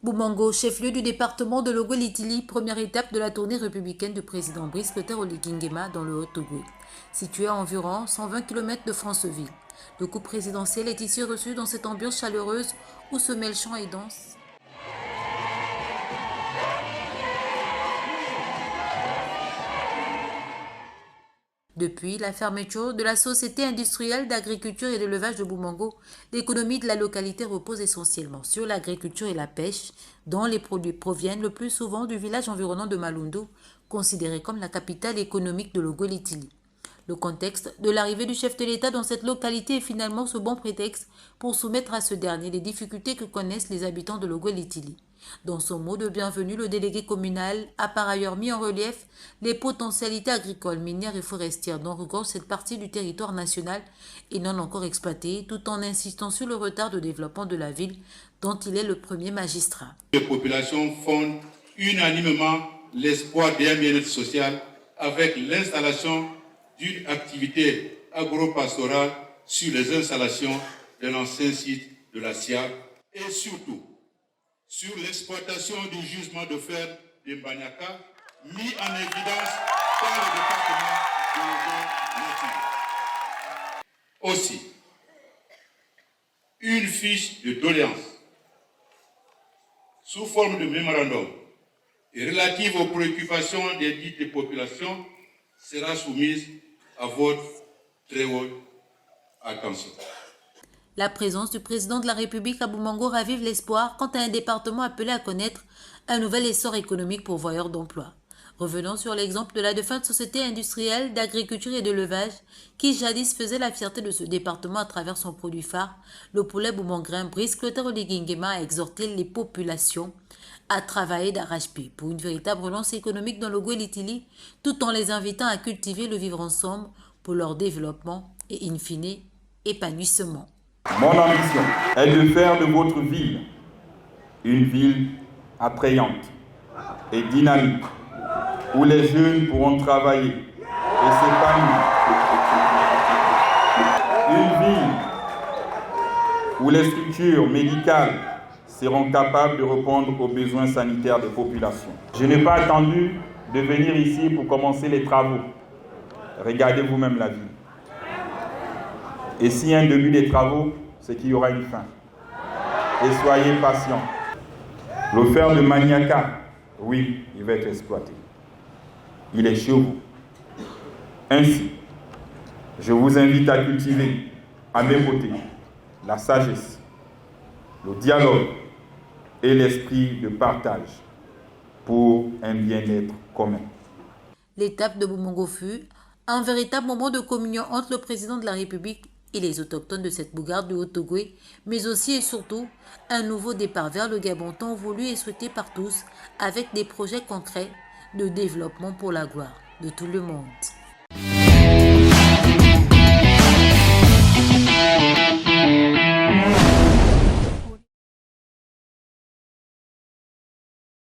Boumango, chef-lieu du département de Logo-Litili, première étape de la tournée républicaine du président Brice Clotaire Oligui dans le Haut-Togo, situé à environ 120 km de Franceville. Le coup présidentiel est ici reçu dans cette ambiance chaleureuse où se mêlent chant et danse. Depuis la fermeture de la société industrielle d'agriculture et d'élevage de Boumango, l'économie de la localité repose essentiellement sur l'agriculture et la pêche, dont les produits proviennent le plus souvent du village environnant de Malundu, considéré comme la capitale économique de Logo-Litili. Le contexte de l'arrivée du chef de l'État dans cette localité est finalement ce bon prétexte pour soumettre à ce dernier les difficultés que connaissent les habitants de Logo-Litili. Dans son mot de bienvenue, le délégué communal a par ailleurs mis en relief les potentialités agricoles, minières et forestières dont regorge cette partie du territoire national et non encore exploitée, tout en insistant sur le retard de développement de la ville dont il est le premier magistrat. Les populations fondent unanimement l'espoir d'un bien-être social avec l'installation d'une activité agro-pastorale sur les installations de l'ancien site de la SIAC et surtout sur l'exploitation du gisement de fer de Mbanyaka, mis en évidence par le département de Logo-Litili. Aussi, une fiche de doléance sous forme de mémorandum et relative aux préoccupations des dites populations sera soumise à votre très haute attention. La présence du président de la République à Boumango ravive l'espoir quant à un département appelé à connaître un nouvel essor économique pourvoyeur d'emplois. Revenons sur l'exemple de la défunte société industrielle d'agriculture et d'élevage qui jadis faisait la fierté de ce département à travers son produit phare, le poulet boumangrin. Brice Clotaire Oligui a exhorté les populations à travailler d'arrache-pied pour une véritable relance économique dans le Logo-Litili, tout en les invitant à cultiver le vivre ensemble pour leur développement et in fine épanouissement. Mon ambition est de faire de votre ville une ville attrayante et dynamique où les jeunes pourront travailler et s'épanouir. Une ville où les structures médicales seront capables de répondre aux besoins sanitaires des populations. Je n'ai pas attendu de venir ici pour commencer les travaux. Regardez vous-même la ville. Et s'il y a un début des travaux, c'est qu'il y aura une fin. Et soyez patients. Le fer de Maniaka, oui, il va être exploité. Il est chez vous. Ainsi, je vous invite à cultiver à mes côtés la sagesse, le dialogue et l'esprit de partage pour un bien-être commun. L'étape de Boumango fut un véritable moment de communion entre le président de la République et les autochtones de cette bougarde du Haut-Togo, mais aussi et surtout un nouveau départ vers le Gabon tant voulu et souhaité par tous, avec des projets concrets de développement pour la gloire de tout le monde.